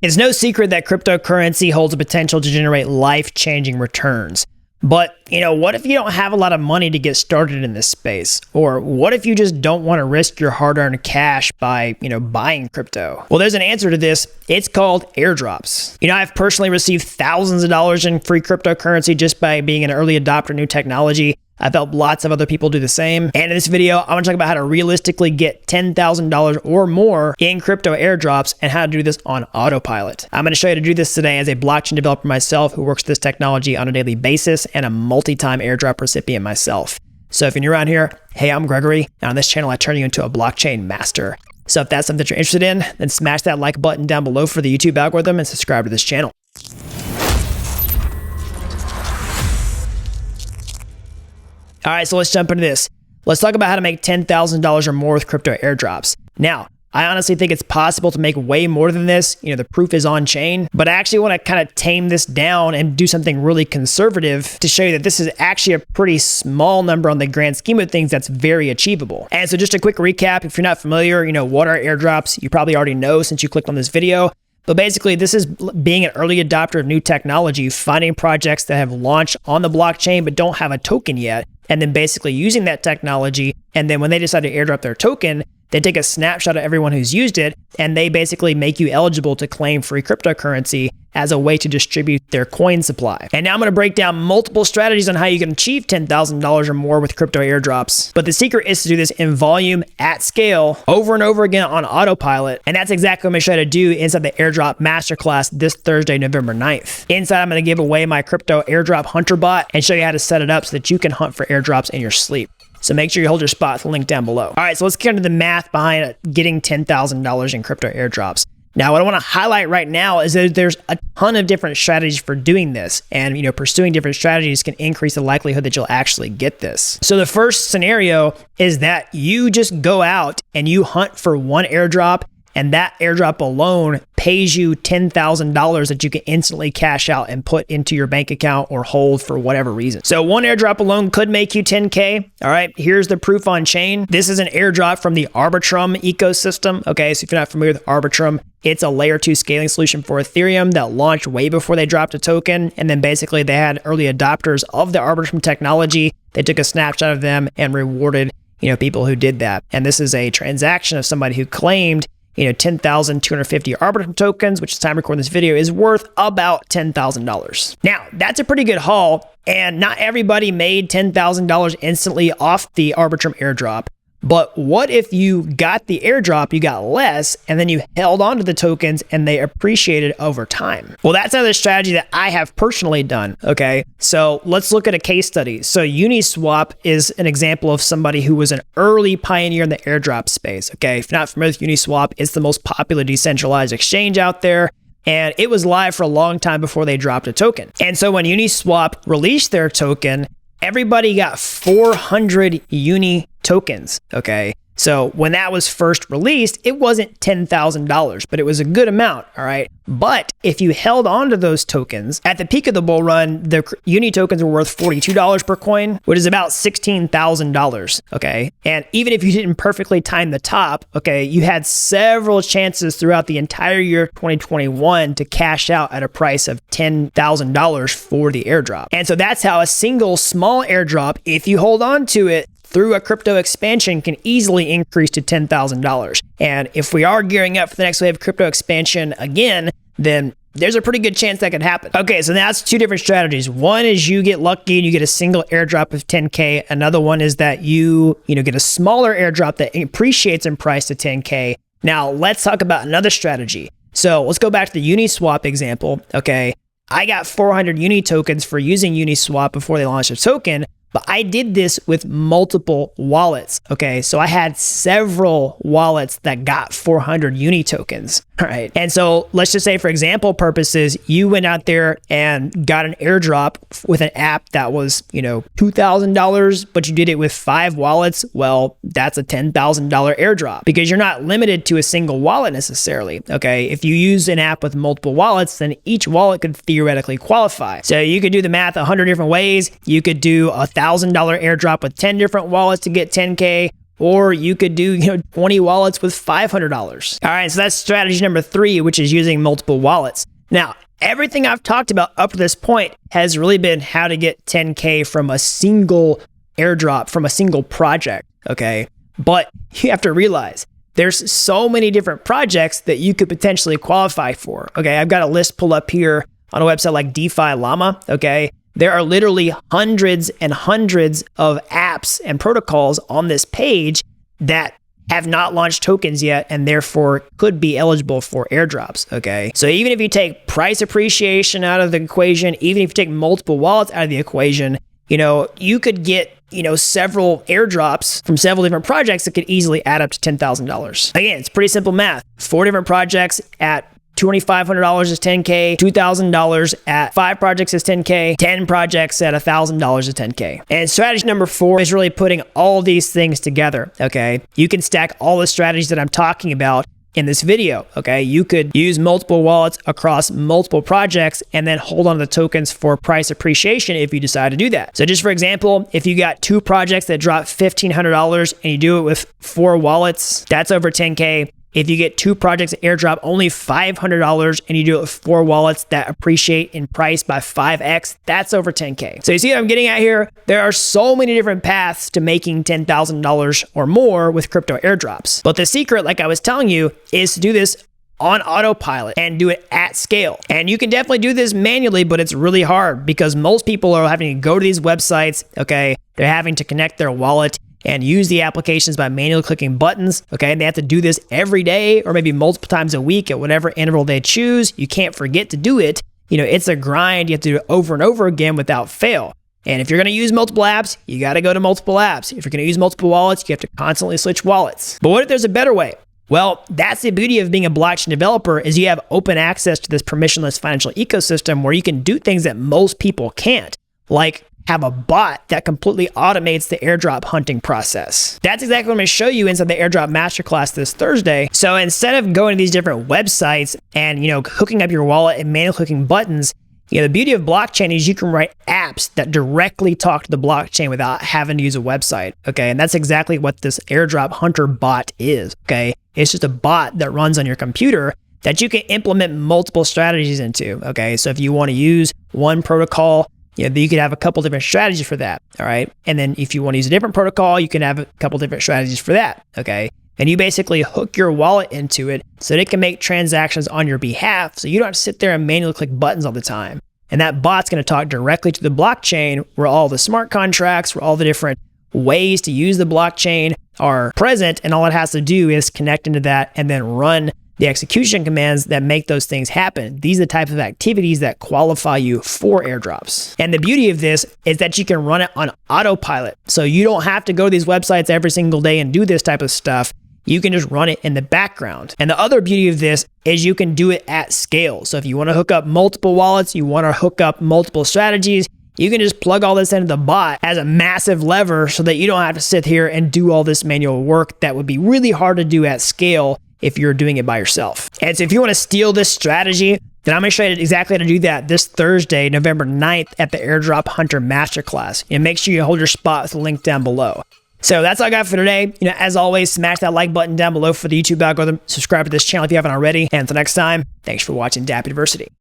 It's no secret that cryptocurrency holds the potential to generate life-changing returns. But, what if you don't have a lot of money to get started in this space? Or what if you just don't want to risk your hard-earned cash by, buying crypto? Well, there's an answer to this. It's called airdrops. I've personally received thousands of dollars in free cryptocurrency just by being an early adopter of new technology. I've helped lots of other people do the same. And in this video, I want to talk about how to realistically get $10,000 or more in crypto airdrops and how to do this on autopilot. I'm going to show you how to do this today as a blockchain developer myself who works with this technology on a daily basis and a multi-time airdrop recipient myself. So if you're new around here, hey, I'm Gregory, and on this channel, I turn you into a blockchain master. So if that's something that you're interested in, then smash that like button down below for the YouTube algorithm and subscribe to this channel. All right, so let's jump into this. Let's talk about how to make $10,000 or more with crypto airdrops. Now, I honestly think it's possible to make way more than this. The proof is on chain, but I actually want to kind of tame this down and do something really conservative to show you that this is actually a pretty small number on the grand scheme of things that's very achievable. And so just a quick recap, if you're not familiar, what are airdrops? You probably already know since you clicked on this video. But basically, this is being an early adopter of new technology, finding projects that have launched on the blockchain but don't have a token yet, and then basically using that technology. And then when they decide to airdrop their token, they take a snapshot of everyone who's used it, and they basically make you eligible to claim free cryptocurrency as a way to distribute their coin supply. And now I'm going to break down multiple strategies on how you can achieve $10,000 or more with crypto airdrops. But the secret is to do this in volume, at scale, over and over again on autopilot. And that's exactly what I'm going to show you how to do inside the Airdrop Masterclass this Thursday, November 9th. Inside, I'm going to give away my crypto airdrop hunter bot and show you how to set it up so that you can hunt for airdrops in your sleep. So make sure you hold your spot with the link down below. All right, so let's get into the math behind getting $10,000 in crypto airdrops. Now, what I want to highlight right now is that there's a ton of different strategies for doing this. And, pursuing different strategies can increase the likelihood that you'll actually get this. So the first scenario is that you just go out and you hunt for one airdrop, and that airdrop alone pays you $10,000 that you can instantly cash out and put into your bank account or hold for whatever reason. So one airdrop alone could make you 10K. All right, here's the proof on chain. This is an airdrop from the Arbitrum ecosystem. Okay, so if you're not familiar with Arbitrum, it's a layer 2 scaling solution for Ethereum that launched way before they dropped a token. And then basically they had early adopters of the Arbitrum technology. They took a snapshot of them and rewarded, people who did that. And this is a transaction of somebody who claimed 10,250 Arbitrum tokens, which at the time of recording this video is worth about $10,000. Now, that's a pretty good haul, and not everybody made $10,000 instantly off the Arbitrum airdrop. But what if you got the airdrop, you got less, and then you held onto the tokens and they appreciated over time? Well, that's another strategy that I have personally done, okay? So let's look at a case study. So Uniswap is an example of somebody who was an early pioneer in the airdrop space, okay? If you're not familiar with Uniswap, it's the most popular decentralized exchange out there. And it was live for a long time before they dropped a token. And so when Uniswap released their token, everybody got 400 Uni tokens, okay? So when that was first released, it wasn't $10,000, but it was a good amount, all right? But if you held on to those tokens, at the peak of the bull run, the Uni tokens were worth $42 per coin, which is about $16,000, okay? And even if you didn't perfectly time the top, okay, you had several chances throughout the entire year of 2021 to cash out at a price of $10,000 for the airdrop. And so that's how a single small airdrop, if you hold on to it, through a crypto expansion can easily increase to $10,000. And if we are gearing up for the next wave of crypto expansion again, then there's a pretty good chance that could happen. Okay, so that's two different strategies. One is you get lucky and you get a single airdrop of 10K. Another one is that you get a smaller airdrop that appreciates in price to 10K. Now, let's talk about another strategy. So let's go back to the Uniswap example. Okay, I got 400 Uni tokens for using Uniswap before they launched a token. But I did this with multiple wallets, okay? So I had several wallets that got 400 Uni tokens, all right? And so let's just say for example purposes, you went out there and got an airdrop with an app that was, $2,000, but you did it with 5 wallets. Well, that's a $10,000 airdrop because you're not limited to a single wallet necessarily, okay? If you use an app with multiple wallets, then each wallet could theoretically qualify. So you could do the math 100 different ways. You could do $1,000 airdrop with 10 different wallets to get 10K, or you could do 20 wallets with $500. All right, so that's strategy number 3, which is using multiple wallets. Now, everything I've talked about up to this point has really been how to get 10K from a single airdrop, from a single project, okay? But you have to realize there's so many different projects that you could potentially qualify for, okay? I've got a list pulled up here on a website like DeFi Llama, okay? There are literally hundreds and hundreds of apps and protocols on this page that have not launched tokens yet and therefore could be eligible for airdrops, okay? So even if you take price appreciation out of the equation, even if you take multiple wallets out of the equation, you could get several airdrops from several different projects that could easily add up to $10,000. Again, it's pretty simple math. 4 different projects at $2,500 is 10K, $2,000 at 5 projects is 10K, 10 projects at $1,000 is 10K. And strategy number 4 is really putting all these things together, okay? You can stack all the strategies that I'm talking about in this video, okay? You could use multiple wallets across multiple projects and then hold on to the tokens for price appreciation if you decide to do that. So just for example, if you got 2 projects that drop $1,500 and you do it with 4 wallets, that's over 10K. If you get 2 projects that airdrop only $500 and you do it with 4 wallets that appreciate in price by 5x, that's over 10K. So you see what I'm getting at here? There are so many different paths to making $10,000 or more with crypto airdrops. But the secret, like I was telling you, is to do this on autopilot and do it at scale. And you can definitely do this manually, but it's really hard because most people are having to go to these websites, okay? They're having to connect their wallet and use the applications by manually clicking buttons, okay? And they have to do this every day or maybe multiple times a week at whatever interval they choose. You can't forget to do it. It's a grind. You have to do it over and over again without fail. And if you're gonna use multiple apps, you gotta go to multiple apps. If you're gonna use multiple wallets, you have to constantly switch wallets. But what if there's a better way? Well, that's the beauty of being a blockchain developer is you have open access to this permissionless financial ecosystem where you can do things that most people can't, like have a bot that completely automates the airdrop hunting process. That's exactly what I'm going to show you inside the airdrop masterclass this Thursday. So instead of going to these different websites and, hooking up your wallet and manually clicking buttons, the beauty of blockchain is you can write apps that directly talk to the blockchain without having to use a website, okay? And that's exactly what this airdrop hunter bot is, okay? It's just a bot that runs on your computer that you can implement multiple strategies into, okay? So if you want to use one protocol, you could have a couple different strategies for that, all right? And then if you want to use a different protocol, you can have a couple different strategies for that, okay? And you basically hook your wallet into it so that it can make transactions on your behalf so you don't have to sit there and manually click buttons all the time. And that bot's going to talk directly to the blockchain where all the smart contracts, where all the different ways to use the blockchain are present, and all it has to do is connect into that and then run the execution commands that make those things happen. These are the type of activities that qualify you for airdrops. And the beauty of this is that you can run it on autopilot. So you don't have to go to these websites every single day and do this type of stuff. You can just run it in the background. And the other beauty of this is you can do it at scale. So if you want to hook up multiple wallets, you want to hook up multiple strategies, you can just plug all this into the bot as a massive lever so that you don't have to sit here and do all this manual work that would be really hard to do at scale if you're doing it by yourself. And so if you want to steal this strategy, then I'm going to show you exactly how to do that this Thursday, November 9th at the Airdrop Hunter Masterclass. And make sure you hold your spot with the link down below. So that's all I got for today. As always, smash that like button down below for the YouTube algorithm. Subscribe to this channel if you haven't already. And until next time, thanks for watching Dapp University.